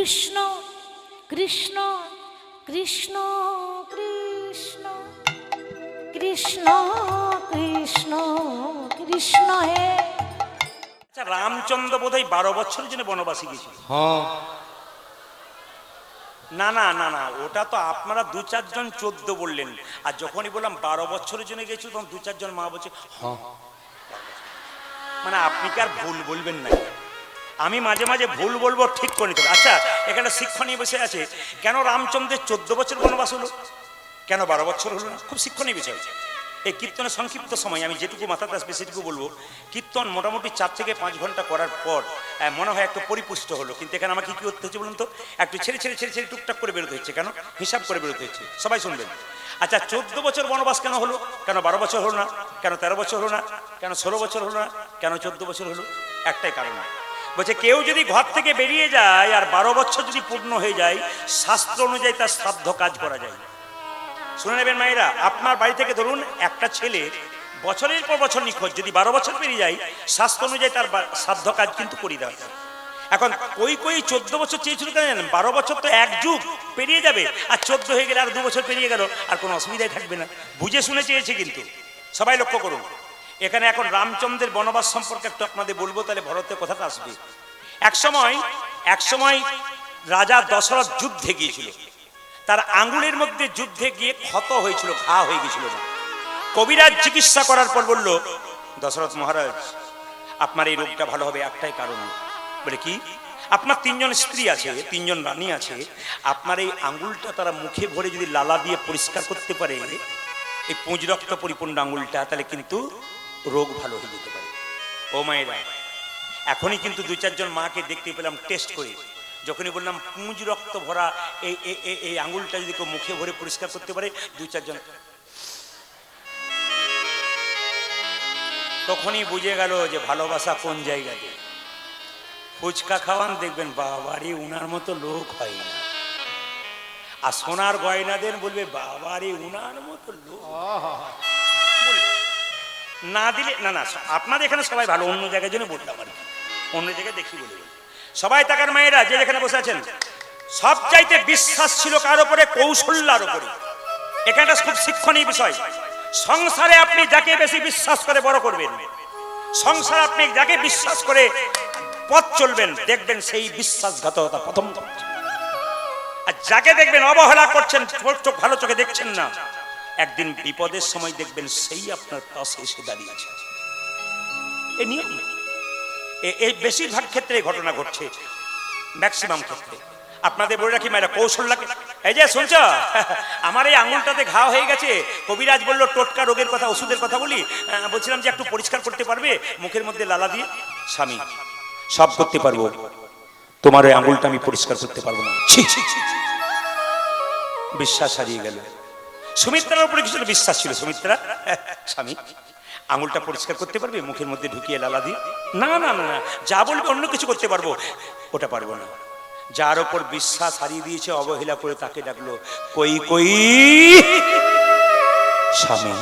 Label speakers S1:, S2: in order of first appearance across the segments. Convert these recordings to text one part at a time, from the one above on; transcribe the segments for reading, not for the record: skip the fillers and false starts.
S1: কৃষ্ণ কৃষ্ণ কৃষ্ণ কৃষ্ণ কৃষ্ণ কৃষ্ণ কৃষ্ণ হে।
S2: আচ্ছা, রামচন্দ্র বোধহয় 12 বছরের জন্য বনবাসী গেছিল।
S3: হ্যাঁ,
S2: না না না না, ওটা তো আপনারা 2-4 জন 14 বললেন, আর যখনই বললাম 12 বছরের জন্য গেছিল তখন 2-4 জন মা বলছে
S3: হ্যাঁ।
S2: মানে আপনি কি আর ভুল বলবেন না? আমি মাঝে মাঝে ভুল বলবো, ঠিক করে নিতে হবে। আচ্ছা, এখানে শিক্ষণীয় বিষয় আছে, কেন রামচন্দ্রের 14 বছর বনবাস হলো, কেন 12 বছর হলো না? খুব শিক্ষণীয় বিষয়। এই কীর্তনের সংক্ষিপ্ত সময় আমি যেটুকু মাথাতে আসবে সেটুকু বলবো। কীর্তন মোটামুটি 4 থেকে 5 ঘন্টা করার পর মনে হয় একটু পরিপুষ্ট হলো, কিন্তু এখানে আমাকে কি করতে হচ্ছে বলুন তো? একটু ছেড়ে ছেড়ে ছেড়ে ছেড়ে টুকটাক করে বেরোতে হচ্ছে। কেন? হিসাব করে বেরোতে হচ্ছে। সবাই শুনবেন। আচ্ছা, 14 বছর বনবাস কেন হলো? কেন 12 বছর হলো না? কেন 13 বছর হলো না? কেন 16 বছর হলো না? কেন 14 বছর হলো? একটাই কারণ। বলছে কেউ যদি ঘর থেকে বেরিয়ে যায় আর 12 বছর যদি পূর্ণ হয়ে যায়, শাস্ত্র অনুযায়ী তার শ্রাদ্ধ কাজ করা যায়। শুনে নেবেন মায়েরা, আপনার বাড়ি থেকে ধরুন একটা ছেলে বছরের পর বছর নিখোঁজ, যদি 12 বছর পেরিয়ে যায়, শাস্ত্র অনুযায়ী তার শ্রাদ্ধ কাজ কিন্তু করিয়ে দেওয়া যায়। এখন কই 14 বছর চেয়েছিল কেন জানেন? 12 বছর তো এক যুগ পেরিয়ে যাবে, আর 14 হয়ে গেলে আর 2 বছর পেরিয়ে গেল, আর কোনো অসুবিধাই থাকবে না। বুঝে শুনে চেয়েছে কিন্তু। সবাই লক্ষ্য করুন এখানে। এখন রামচন্দ্রের বনবাস সম্পর্কে একটু আপনাদের বলবো, তাহলে ভরতের কথাটা আসবে। এক সময় রাজা দশরথ যুদ্ধে গিয়েছিল, তার আঙ্গুলের মধ্যে যুদ্ধে গিয়ে ক্ষত হয়েছিল, ঘা হয়ে গেছিল। কবিরাজ চিকিৎসা করার পর বলল, দশরথ মহারাজ আপনার এই রোগটা ভালো হবে একটাই কারণ। বলে কি? আপনার 3 জন স্ত্রী আছে, 3 জন রানী আছে, আপনার এই আঙ্গুলটা তারা মুখে ভরে যদি লালা দিয়ে পরিষ্কার করতে পারে, এই পুঁজ রক্ত পরিপূর্ণ আঙ্গুলটা, তাহলে কিন্তু রোগ ভালো হয়ে যেতে পারে। ও মায়েরা, এখনই কিন্তু 2-4 জন মাকে দেখতে পেলাম টেস্ট করে, যখনই বললাম পুঁজ রক্ত ভরা এই আঙ্গুলটা যদি কেউ মুখে ভরে পরিষ্কার করতে পারে, 2-4 জন তখনই বুঝে গেল যে ভালোবাসা কোন জায়গাতে। ফুচকা খাওয়ান, দেখবেন বাবারে উনার মতো লোক হয় না, আর সোনার গয়না দেন, বলবে বাবারে উনার মতো লোক বলবে। না দিলে না না, আপনাদের এখানে সবাই ভালো, অন্য জায়গায় জন্য বললাম আর কি, অন্য জায়গায় দেখি বলে সবাই তাকার মায়েরা যে যেখানে বসে আছেন, সব চাইতে বিশ্বাস ছিল কার উপরে? কৌশল্যার উপরে। এখানে খুব শিক্ষণীয় বিষয়। সংসারে আপনি যাকে বেশি বিশ্বাস করে বড় করবেন, সংসারে আপনি যাকে বিশ্বাস করে পথ চলবেন, দেখবেন সেই বিশ্বাসঘাতকতা প্রথম করছে। আর যাকে দেখবেন অবহেলা করছেন, চোখ ভালো চোখে দেখছেন না, একদিন বিপদের সময় দেখবেন সেই আপনার পাশে এসে দাঁড়িয়েছে। এই নিয়ম। এই বেশিরভাগ ক্ষেত্রে ঘটনা ঘটছে, ম্যাক্সিমাম ক্ষেত্রে। আপনাদের বলে রাখি মায়েরা, কৌশল্যাকে, এই যে শুনছ, আমার এই আঙুলটাতে ঘা হয়ে গেছে, কবিরাজ বললো টোটকা রোগের কথা, ওষুধের কথা বলি, বলছিলাম যে একটু পরিষ্কার করতে পারবে মুখের মধ্যে লালা দিয়ে? স্বামী, সব করতে পারবো, তোমার ওই আঙুলটা আমি পরিষ্কার করতে পারবো না। বিশ্বাস হারিয়ে গেল। সুমিত্রার উপরে কিছু বিশ্বাস ছিল। সুমিত্রা, স্বামী আঙুলটা পরিষ্কার করতে পারবে মুখের মধ্যে ঢুকিয়ে লালা দিয়ে? না না না না, যা বলবে অন্য কিছু করতে পারবো, ওটা পারবো না। যার ওপর বিশ্বাস হারিয়ে দিয়েছে, অবহেলা করে তাকে ডাকলো, কই স্বামী,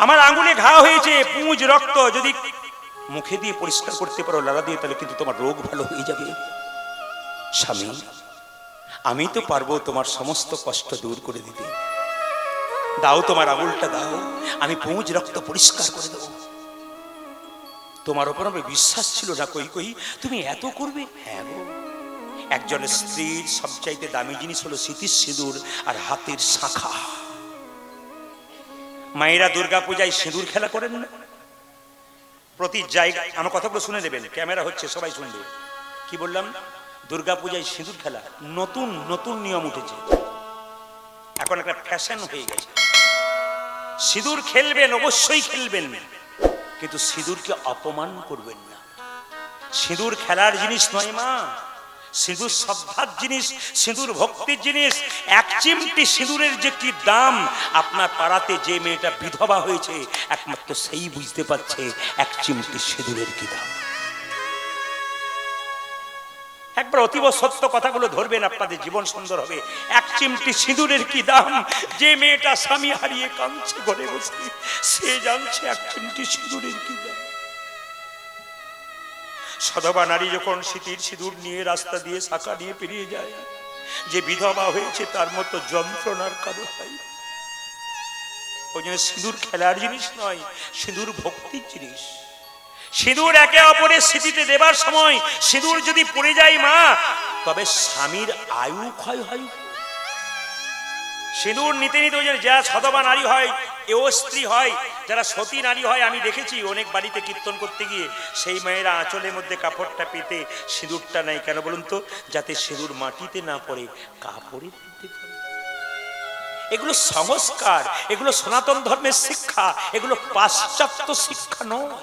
S2: আমার আঙুলে ঘা হয়েছে, পুঁজ রক্ত, যদি মুখে দিয়ে পরিষ্কার করতে পারো লালা দিয়ে, তাহলে কিন্তু তোমার রোগ ভালো হয়ে যাবে। স্বামী, আমি তো পারবো তোমার সমস্ত কষ্ট দূর করে দিতে, দাও তোমার আঙুলটা দাও, আমি পুঁজ রক্ত পরিষ্কার করে দেবো। তোমার ওপর আমার বিশ্বাস ছিল না, কই তুমি এত করবে? হ্যাঁ গো, একজনের স্ত্রীর সবচাইতে দামি জিনিস হলো স্মৃতির সিঁদুর আর হাতের শাখা। মায়েরা দুর্গা পূজায় সিঁদুর খেলা করেন না? প্রতি জায়গায়, আমার কথাগুলো শুনে নেবেন, ক্যামেরা হচ্ছে সবাই শুনবে। কি বললাম? দুর্গা পূজায় সিঁদুর খেলা নতুন নতুন নিয়ম উঠেছে, এখন একটা ফ্যাশন হয়ে গেছে। সিঁদুর খেলবেন, অবশ্যই খেলবেন, কিন্তু সিঁদুরকে অপমান করবেন না। সিঁদুর খেলার জিনিস নয় মা, সিঁদুর শ্রদ্ধার জিনিস, সিঁদুর ভক্তির জিনিস। এক চিমটি সিঁদুরের যে কি দাম, আপনার পাড়াতে যে মেয়েটা বিধবা হয়েছে একমাত্র সেই বুঝতে পারছে এক চিমটি সিঁদুরের কি দাম। একবার অতীব সত্য কথাগুলো ধরবেন, আপনাদের জীবন সুন্দর হবে। এক চিমটি সিঁদুরের কি দাম, যে মেয়েটা স্বামী হারিয়ে কাঁদছে ঘরে বসে, সে জানছে এক চিমটি সিঁদুরের কি দাম। সধবা নারী যখন স্মৃতির সিঁদুর নিয়ে রাস্তা দিয়ে শাখা নিয়ে পেরিয়ে যায়, যে বিধবা হয়েছে তার মতো যন্ত্রণার কারো হয়। ওই জন্য সিঁদুর খেলার জিনিস নয়, সিঁদুর ভক্তির জিনিস। সিঁদুর একে অপরের স্মৃতিতে দেবার সময় সিঁদুর যদি পড়ে যায় মা, তবে স্বামীর আয়ু ক্ষয় হয়। সিঁদুর নিতে নিতে ওই যা সধবা নারী হয়, এও স্ত্রী হয়, যারা সতী নারী হয়, আমি দেখেছি অনেক বাড়িতে কীর্তন করতে গিয়ে সেই মেয়েরা আঁচলের মধ্যে কাপড়টা পেতে সিঁদুরটা নেয়। কেন বলুন তো? যাতে সিঁদুর মাটিতে না পড়ে, কাপড়ের মধ্যে পড়ে। এগুলো সংস্কার, এগুলো সনাতন ধর্মের শিক্ষা, এগুলো পাশ্চাত্য শিক্ষা নয়।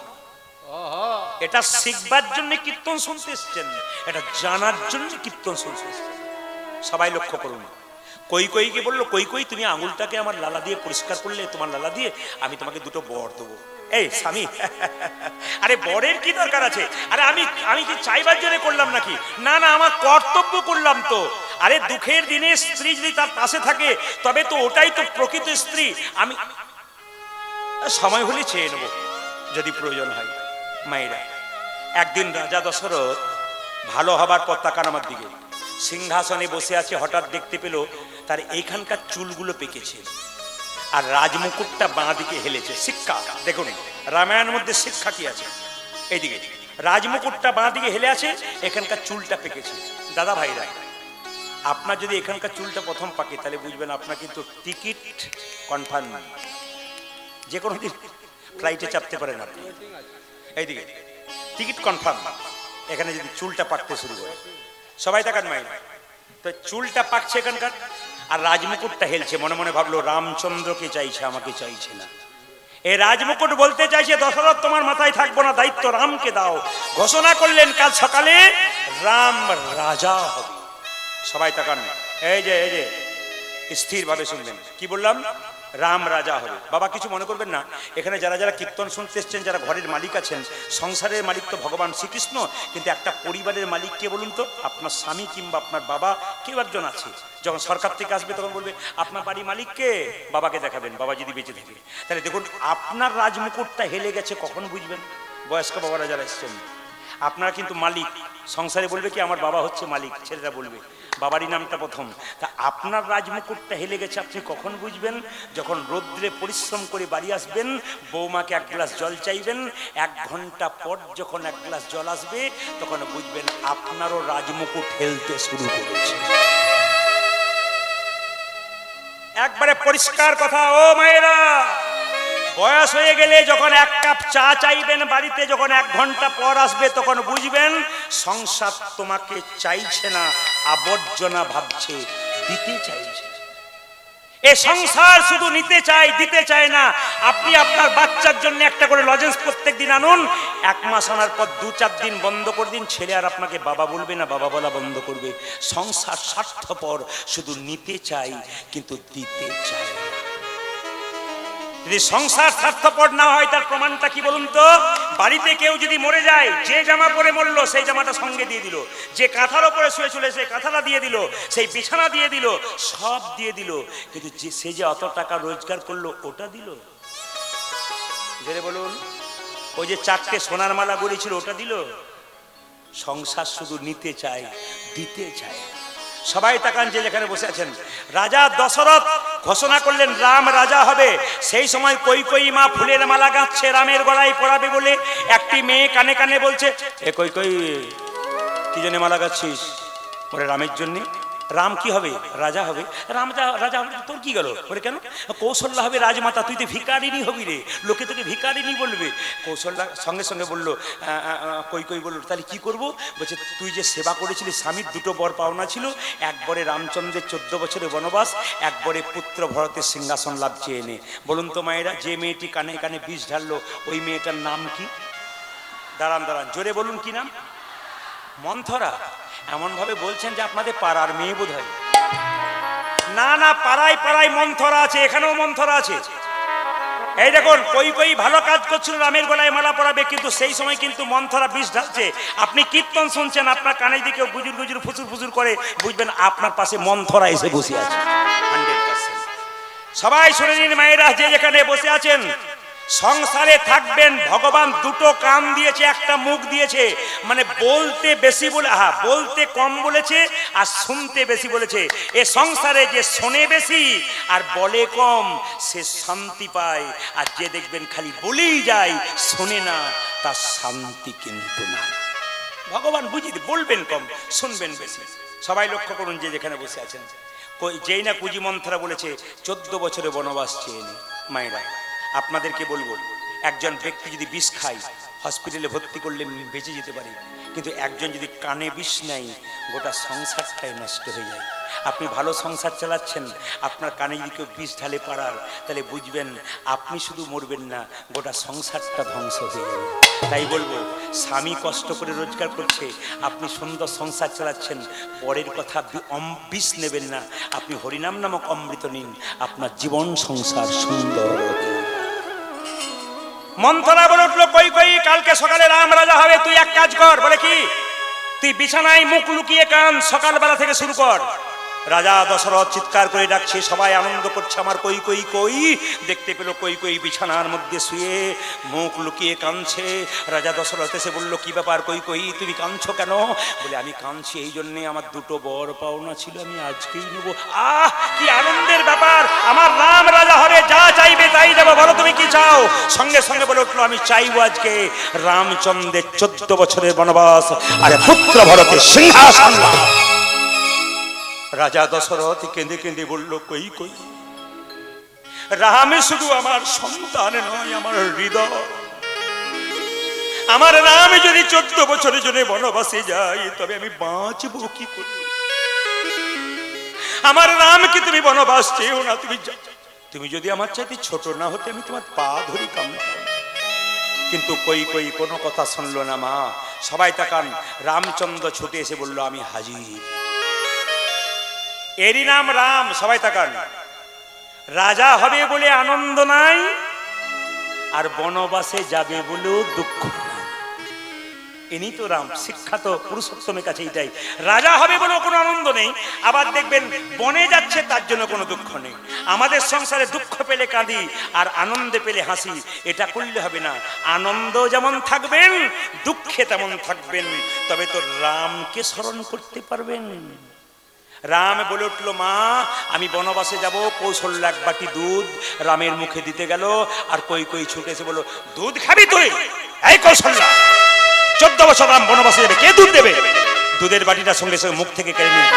S2: এটা শিখবার জন্য কীর্তন শুনতে এসছেন, এটা জানার জন্য কীর্তন শুনতে এসছেন। সবাই লক্ষ্য করুন। কৈকেয়ীকে বললো, কৈকেয়ী তুমি আঙুলটাকে আমার লালা দিয়ে পরিষ্কার করলে, তোমার লালা দিয়ে আমি তোমাকে দুটো বর দেবো। এই স্বামী, আরে বরের কি দরকার আছে? আরে আমি কি চাইবার জন্য করলাম নাকি? না না, আমার কর্তব্য করলাম তো। আরে দুঃখের দিনে স্ত্রী যদি তার পাশে থাকে, তবে তো ওটাই তো প্রকৃত স্ত্রী। আমি সময় হলে চেয়ে নেবো যদি প্রয়োজন হয়। মায়েরা, একদিন রাজা দশরথ ভালো হবার পর তাকান আমার দিকে, সিংহাসনে বসে আছে, হঠাৎ দেখতে পেল তার এইখানকার চুলগুলো পেকেছে আর রাজমুকুটটা বাঁ দিকে হেলেছে। শিক্ষা দেখুন, রামায়ণের মধ্যে শিক্ষা কি আছে। এইদিকে রাজমুকুটটা বাঁ দিকে হেলে আছে, এখানকার চুলটা পেকেছে। দাদা ভাইরা, আপনার যদি এখানকার চুলটা প্রথম পাকে, তাহলে বুঝবেন আপনার কিন্তু টিকিট কনফার্ম, যে কোনো দিন ফ্লাইটে চাপতে পারেন আপনি। এইদিকে টিকিট কনফার্ম, এখানে যদি চুলটা পাকতে শুরু করে। সবাই তাকান মাইল, তো চুলটা পাকছে এখানকার, আর রাজমুকুটটা হেলছে। মনে মনে ভাবলো, রামচন্দ্রকে চাইছে, আমাকে চাইছে না। এই রাজমুকুট বলতে চাইছে, দশরথ তোমার মাথায় থাকবো না, দায়িত্ব রামকে দাও। ঘোষণা করলেন, কাল সকালে রাম রাজা হবে। সবাই তাকান, এই যে স্থির ভাবে শুনবেন কি বললাম, রাম রাজা হবে। বাবা কিছু মনে করবেন না, এখানে যারা যারা কীর্তন শুনতে এসছেন, যারা ঘরের মালিক আছেন, সংসারের মালিক তো ভগবান শ্রীকৃষ্ণ, কিন্তু একটা পরিবারের মালিক কে বলুন তো? আপনার স্বামী কিংবা আপনার বাবা, কেউ একজন আছে। যখন সরকার থেকে আসবে তখন বলবে, আপনার বাড়ি মালিক কে? বাবাকে দেখাবেন, বাবা যদি বেঁচে থাকে। তাহলে দেখুন, আপনার রাজমুকুটটা হেলে গেছে, কখন বুঝবেন? বয়স্ক বাবারা যারা এসছেন, আপনারা কিন্তু মালিক। সংসারে বলবে কি, আমার বাবা হচ্ছে মালিক, ছেলেরা বলবে বাবারই নামটা প্রথম। তা আপনার রাজমুকুটটা হেলে গেছে, আপনি কখন বুঝবেন? যখন রৌদ্রে পরিশ্রম করে বাড়ি আসবেন, বৌমাকে এক গ্লাস জল চাইবেন, 1 ঘন্টা পর যখন 1 গ্লাস জল আসবে, তখন বুঝবেন আপনারও রাজমুকুট হেলতে শুরু করেছে। একবারে পরিষ্কার কথা। ও মায়েরা, বয়স হয়ে গেলে যখন 1 কাপ চা চাইবেন বাড়িতে, যখন 1 ঘন্টা পর আসবে, তখন বুঝবেন সংসার তোমাকে চাইছে না, আবর্জনা ভাবছে, দিতে চাইছে। এ সংসার শুধু নিতে চায়, দিতে চায় না। আপনি আপনার বাচ্চার জন্য একটা করে লজেন্স প্রত্যেক দিন আনুন, 1 মাস আনার পর 2-4 দিন বন্ধ করে দিন, ছেলে আর আপনাকে বাবা বলবে না, বাবা বলা বন্ধ করবে। সংসার স্বার্থপর, শুধু নিতে চাই কিন্তু দিতে চায় না। যদি সংসার স্বার্থপর না হয়, তার প্রমাণটা কি বলুন তো? বাড়িতে কেউ যদি মরে যায়, যে জামা পরে মরলো সেই জামাটা সঙ্গে দিয়ে দিল, যে কাঁথার উপরে শুয়ে চলে সেই কাঁথাটা দিয়ে দিল, সেই বিছানা দিয়ে দিল, সব দিয়ে দিল, কিন্তু সে যে অত টাকা রোজগার করলো ওটা দিল? জেনে বলুন, ওই যে 4টে সোনার মালা গড়েছিল ওটা দিল? সংসার শুধু নিতে চায়, দিতে চায়। সবাই তাকান, যে যেখানে বসে আছেন। রাজা দশরথ ঘোষণা করলেন রাম রাজা হবে। সেই সময় কৈকেয়ী মা ফুলের মালা গাঁথছে রামের গলায় পরাবে বলে। একটি মেয়ে কানে কানে বলছে, এ কৈকেয়ী, কি জন্য মালা গাঁথছিস? বলে, রামের জন্য। রাম কি হবে? রাজা হবে। রাম রাজা হবে, তোর কি গেল? বলে, কেন? কৌশল্যা হবে রাজমাতা, তুই তো ভিখারিনী হবি রে, লোকে তোকে ভিখারিনী বলবে। কৌশল্যা সঙ্গে সঙ্গে বললো, কৈকেয়ী বললো, তাহলে কি করবো? বলছে, তুই যে সেবা করেছিলি, স্বামীর 2টো বর পাওনা ছিল, 1 বরে রামচন্দ্রের 14 বছরের বনবাস, 1 বরে পুত্র ভরতের সিংহাসন লাভ চেয়ে নে। বলুন তো মায়েরা, যে মেয়েটি কানে কানে বিষ ঢাললো, ওই মেয়েটার নাম কি? দাঁড়ান জোরে বলুন, কি নাম? মন্থরা। এমন ভাবে বলছেন যে আপনাদের পাড়ার মেয়ে বোধ হয়। না না, পাড়ায় পাড়ায় মন্থরা আছে, এখানেও মন্থরা আছে। এই দেখুন, কৈকেয়ী ভালো কাজ করছিল, রামের গলায় মালা পরাবে, কিন্তু সেই সময় কিন্তু মন্থরা বিষ ঢালছে। আপনি কীর্তন শুনছেন, আপনার কানের দিকে গুজুর গুজুর ফুসুর ফুসুর করে, বুঝবেন আপনার পাশে মন্থরা এসে বসে আছে। 100%। সবাই শুনে নিন মায়েরা, যে যেখানে বসে আছেন, সংসারে থাকবেন, ভগবান দুটো কান দিয়েছে, একটা মুখ দিয়েছে, মানে বলতে বেশি বলে, বলতে কম বলেছে আর শুনতে বেশি বলেছে। এ সংসারে যে শোনে বেশি আর বলে কম সে শান্তি পায়, আর যে দেখবেন খালি বলেই যায় শোনে না তার শান্তি কিন্তু না। ভগবান বুঝিয়ে বলবেন কম, শুনবেন বেশি। সবাই লক্ষ্য করুন যে যেখানে বসে আছেন, যেই না কুজি মন্থরা বলেছে 14 বছরে বনবাস চেয়ে নি। মায়েরা আপনাদেরকে বলবো, একজন ব্যক্তি যদি বিষ খায় হসপিটালে ভর্তি করলে বেঁচে যেতে পারে, কিন্তু একজন যদি কানে বিষ নেয় গোটা সংসারটাই নষ্ট হয়ে যায়। আপনি ভালো সংসার চালাচ্ছেন, আপনার কানে যদি কেউ বিষ ঢালে পাড়ার, তাহলে বুঝবেন আপনি শুধু মরবেন না, গোটা সংসারটা ধ্বংস হয়ে যাবে। তাই বলবো, স্বামী কষ্ট করে রোজগার করছে, আপনি সুন্দর সংসার চালাচ্ছেন, পরের কথা বিষ নেবেন না, আপনি হরিনাম নামক অমৃত নিন, আপনার জীবন সংসার সুন্দর হবে। মন্থরা বলে উঠলো, কই কই কালকে সকালে রাম রাজা হবে, তুই এক কাজ কর। বলে কি? তুই বিছানায় মুখ লুকিয়ে কান, সকালবেলা থেকে শুরু কর। রাজা দশরথ চিৎকার করে ডাকছে, সবাই আনন্দ করছে, আমার কই কই কই। দেখতে পেল কই কই বিছানার মধ্যে শুয়ে মুখ লুকিয়ে কাঁদছে। রাজা দশরথ এসে বলল, কি ব্যাপার কই কই, তুমি কাঁদছো কেন? বলে, আমি কাঁদছি এই জন্যে, আমার দুটো বর পাওনা ছিল, আমি আজকেই নেব। আহ, কি আনন্দের ব্যাপার, আমার রাম রাজা হবে, যা চাইবে তাই দেবো, বলো তুমি কি চাও? সঙ্গে সঙ্গে বলে উঠলো, আমি চাইবো আজকে রামচন্দ্রের 14 বছরের বনবাস আর পুত্র ভরতের সিংহাসন। রাজা দশরথ কেঁদে কেঁদে বলল, কই কই, রাম শুধু আমার সন্তান নয়, আমার হৃদয়। আমার রাম যদি 14 বছরের জন্য বনবাসে যায়, তবে আমি বাঁচবো কি করে? আমার রামকে তুমি বনবাস চেয়েও না, তুমি যদি আমার চাইতে ছোট না হতে, আমি তোমার পা ধরি কামড়াতাম। কিন্তু কই কই কোনো কথা শুনলো না। মা, সবাই তাকান, রামচন্দ্র ছুটে এসে বলল, আমি হাজির। এরই নাম রাম। সবাই তাকান, রাজা হবে বলে আনন্দ নাই, আর বনবাসে যাবে বলেও দুঃখ নাই। ইনি তো রাম, শিক্ষা তো পুরুষোত্তমের কাছে এটাই। রাজা হবে বলেও কোনো আনন্দ নেই, আবার দেখবেন বনে যাচ্ছে তার জন্য কোনো দুঃখ নেই। আমাদের সংসারে দুঃখ পেলে কাঁদি আর আনন্দে পেলে হাসি, এটা করলে হবে না। আনন্দ যেমন থাকবেন, দুঃখে তেমন থাকবেন, তবে তো রামকে স্মরণ করতে পারবেন। রাম বলে উঠলো, মা আমি বনবাসে যাব। কৌশল্য এক বাটি দুধ রামের মুখে দিতে গেল, আর কই কই ছুটে এসে বলল, দুধ খাবি তুই? এই কৌশল্য, 14 বছর রাম বনবাসে যাবে, কে দুধ দেবে? দুধের বাটিটা সঙ্গে সঙ্গে মুখ থেকে কেড়ে নিল।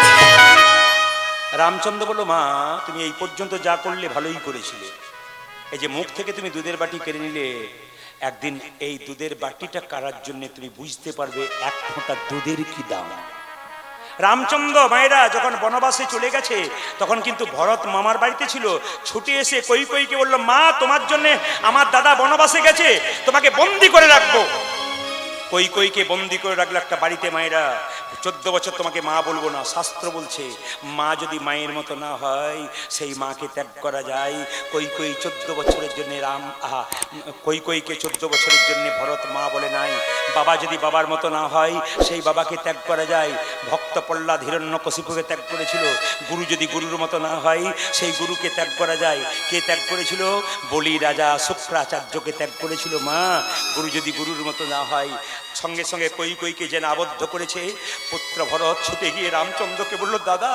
S2: রামচন্দ্র বলল, মা তুমি এই পর্যন্ত যা করলে ভালোই করেছিলে, এই যে মুখ থেকে তুমি দুধের বাটি কেড়ে নিলে, একদিন এই দুধের বাটিটা কারার জন্য তুমি বুঝতে পারবে এক ফোঁটা দুধের কি দাম। রামচন্দ্র মায়েরা যখন বনবাসে চলে গেছে, তখন কিন্তু ভরত মামার বাড়িতে ছিল। ছুটে এসে কই কইকে বলল, মা তোমার জন্য আমার দাদা বনবাসে গেছে, তোমাকে বন্দি করে রাখবো। কই কইকে বন্দি করে রাখলো একটা বাড়িতে। মায়েরা 14 বছর তোমাকে মা বলবো না, শাস্ত্র বলছে মা যদি মায়ের মতো না হয় সেই মাকে ত্যাগ করা যায়। কই কই 14 বছরের জন্য কই কইকে 14 বছরের জন্য ভরত মা বলে নাই। বাবা যদি বাবার মতো না হয় সেই বাবাকে ত্যাগ করা যায়। ভক্ত প্রহ্লাদ হিরণ্যকশিপুকে ত্যাগ করেছিল। গুরু যদি গুরুর মতো না হয় সেই গুরুকে ত্যাগ করা যায়। কে ত্যাগ করেছিল? বলি রাজা শুক্রাচার্যকে ত্যাগ করেছিল মা। গুরু যদি গুরুর মতো না হয়, সঙ্গে সঙ্গে কই কইকে যেন আবদ্ধ করেছে। পুত্র ভরত ছুটে গিয়ে রামচন্দ্রকে বলল, দাদা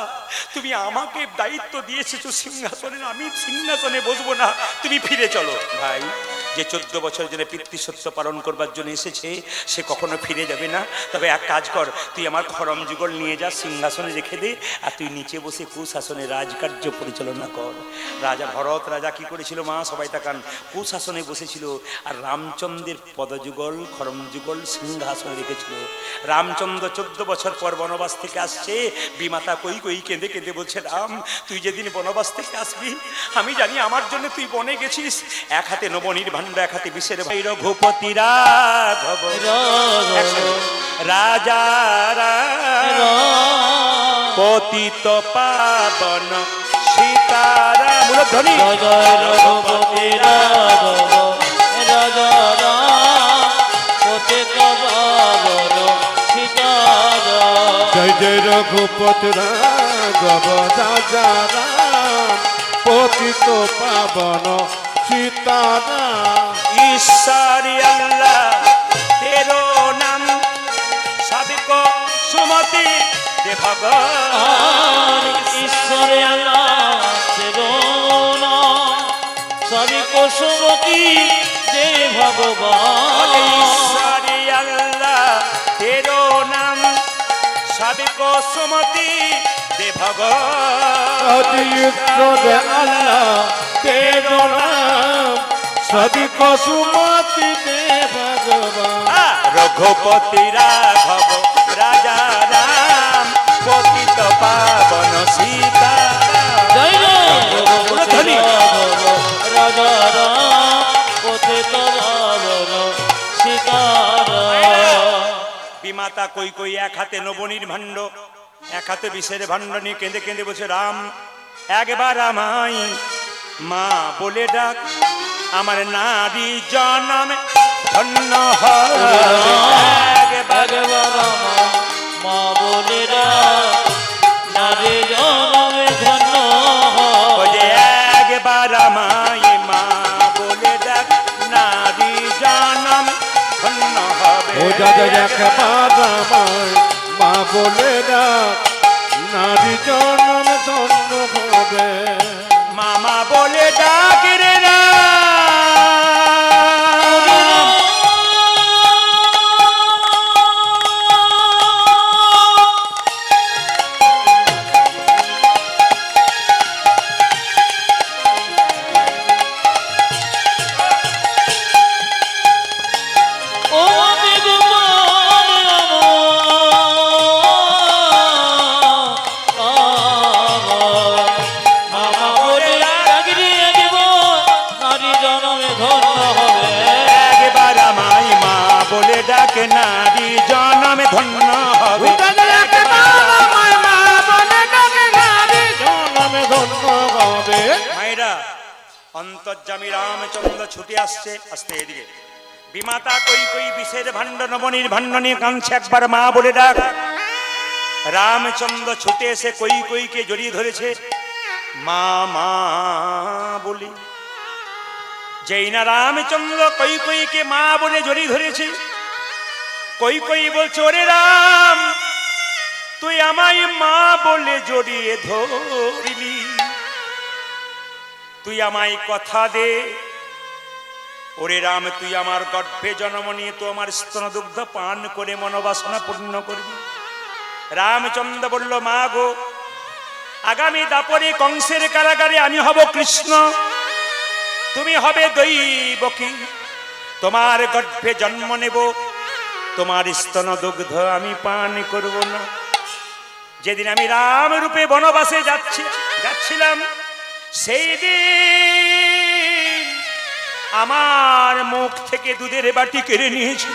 S2: তুমি আমাকে দায়িত্ব দিয়ে এসেছো সিংহাসনে, আমি সিংহাসনে বসবো না, তুমি ফিরে চলো। ভাই, যে 14 বছরের জন্য পিতৃসত্য পালন করবার জন্য এসেছে সে কখনো ফিরে যাবে না। তবে এক কাজ কর, তুই আমার খরম যুগল নিয়ে যা, সিংহাসনে রেখে দে, আর তুই নিচে বসে কুশাসনে রাজকার্য পরিচালনা কর। রাজা ভরত রাজা কি করেছিল মা? সবাই তাকান, কুশাসনে বসেছিল, আর রামচন্দ্রের পদযুগল খরম যুগল সিংহাসনে রেখেছিল। রামচন্দ্র 14 বছর পর বনবাস থেকে আসছে। বিমাতা কই কই কেঁদে কেঁদে বলছে, রাম তুই যেদিন বনবাস থেকে আসবি আমি জানি আমার জন্য তুই বনে গেছিস। এক হাতে নবনির্বাণ, এক হাতে বিষের রঘুপতি রাঘব রাজা পতিত পাবন সীতারাম। মূলধ্বনি
S3: রঘুপতি রাঘব রাজা পতিত পাবন সীতারাম।
S4: জয় জয় রঘুপতি রাঘব রাজা পতিত পাবন সীতারাম।
S2: ईश्वरी अल्लाह तेरो नाम सबको सुमति दे भगवान
S3: ईश्वर अल्लाह तेरो नाम सभी को सुमति दे भगवान
S2: ईश्वरी अल्लाह तेरो नाम सबको सुमति दे भगवान
S4: ईश्वर अल्लाह तेरो नाम सभी को सुमति दे भगवान
S2: रघुपति राघव राजा राम पतित पावन सीता
S3: जय जय राजा राम पतित पावन सीताराम
S2: বিমাতা কই কই এক হাতে নবনীর ভাণ্ড এক হাতে বিষের ভাণ্ড নিয়ে কেঁদে কেঁদে বসে রাম একবার আমায় মা বলে ডাক আমার নারী জনম ধন্য হবে একবার
S3: মা বলে নারী জনমে ধন্য
S2: ওরে একবার আমায় মা বলে ডাক নারী জনম ধন্য হবে
S4: ও দাদা একবার আমায় মা বলে ডাক নারী জনম ধন্য হবে
S2: মামা বলে ডাক রে রাম
S3: ও বেগমান মামা বলে ডাকরি দেব নারী জনমে ধন্য হবে
S2: একবার আমায় মা বলে ডাক নারী জনমে ধন্য হবে
S4: জনমে ধন্য হবে
S2: মায়েরা অন্তর্যামী রামচন্দ্র ছুটে আসছে আসতে এদিকে বিমাতা কই কই বিষের ভাণ্ড নবনীর ভাণ্ড নিয়ে কাঁদছে একবার মা বলে ডাক রামচন্দ্র ছুটে এসে কই কইকে জড়িয়ে ধরেছে মা মা বলি যেই না রামচন্দ্র কই কইকে মা বলে জড়িয়ে ধরেছে কই কই বলছে ওরে রাম তুই আমায় মা বলে জড়িয়ে ধরলি তুই আমায় কথা দে ওরে রাম তুই আমার গর্ভে জন্ম নিয়ে তো আমার স্তন দুগ্ধ পান করে মনোবাসনা পূর্ণ করবি রামচন্দ্র বলল মা গো আগামী দাপরে কংসের কারাগারে আমি হব কৃষ্ণ তুমি হবে দৈবকী তোমার গর্ভে জন্ম নেব তোমার স্তন দুগ্ধ আমি পান করব না যেদিন আমি রাম রূপে বনবাসে যাচ্ছিলাম সেই দিন আমার মুখ থেকে দুধের বাটি কেড়ে নিয়েছি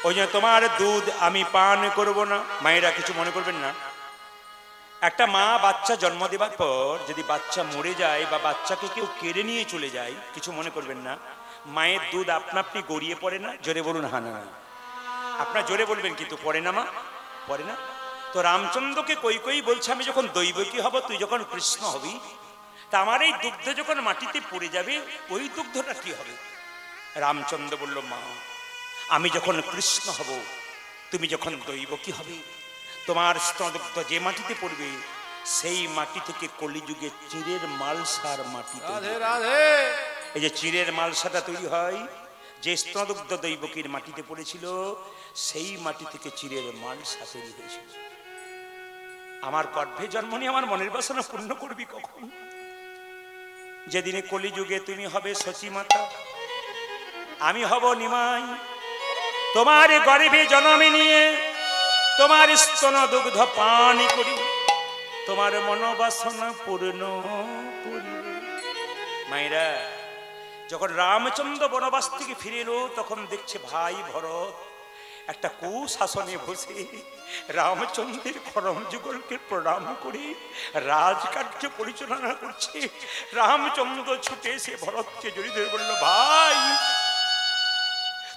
S2: ওই জন্য তোমার দুধ আমি পান করব না মায়েরা কিছু মনে করবেন না একটা মা বাচ্চা জন্ম দেবার পর যদি বাচ্চা মরে যায় বা বাচ্চাকে কেউ কেড়ে নিয়ে চলে যায় কিছু মনে করবেন না মায়ের দুধ আপনা আপনি গড়িয়ে পড়ে না জোরে বলুন হা না আপনার জোরে বলবেন কিন্তু পড়ে না মা পড়ে না তো রামচন্দ্রকে কই কই বলছে আমি যখন দৈবকী হব তুই যখন কৃষ্ণ হবি তা আমার এই দুগ্ধ যখন মাটিতে পড়ে যাবে ওই দুগ্ধটা কি হবে রামচন্দ্র বলল মা আমি যখন কৃষ্ণ হব তুমি যখন দৈবকী হবে তোমার স্তনদুগ্ধ যে মাটিতে পড়বে সেই মাটি থেকে কলিযুগে চিরের মালসার মাটি এই যে চিরের মালসাটা তৈরি হয় যে স্তনদুগ্ধ দৈবকীর মাটিতে পড়েছিল সেই মাটি থেকে চিরের মালসা তৈরি হয়েছিল আমার গর্ভে জন্ম নিয়ে আমার মনের বাসনা পূর্ণ করবি কখন যেদিনে কলিযুগে তুমি হবে সচী মাতা আমি হব নিমাই তোমার গর্ভে জন্মে নিয়ে তোমার স্তন দুগ্ধ পান করি তোমার মনোবাসনা পূর্ণ করি মায়েরা যখন রামচন্দ্র বনবাস থেকে ফিরে এলো তখন দেখছে ভাই ভরত একটা কুশাসনে বসে রামচন্দ্রের খরম যুগলকে প্রণাম করে রাজকার্য পরিচালনা করছে রামচন্দ্র ছুটে এসে ভরতকে জড়িয়ে ধরে বলল ভাই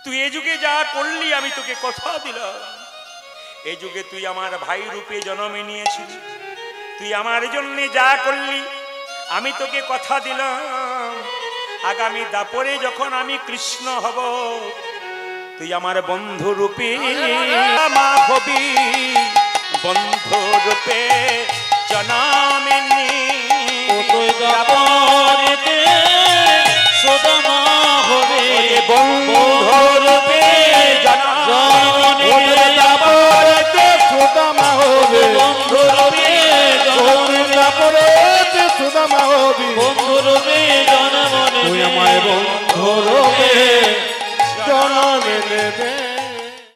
S2: তুই এ যুগে যা করলি আমি তোকে কথা দিলাম এই যুগে তুই আমার ভাই রূপে জন্মে নিয়েছিস তুই আমার জন্য যা করলি আমি তোকে কথা দিলাম আগামী দাপরে যখন আমি কৃষ্ণ হব, তুই আমার বন্ধু রূপী মা হবি, বন্ধু রূপে জনা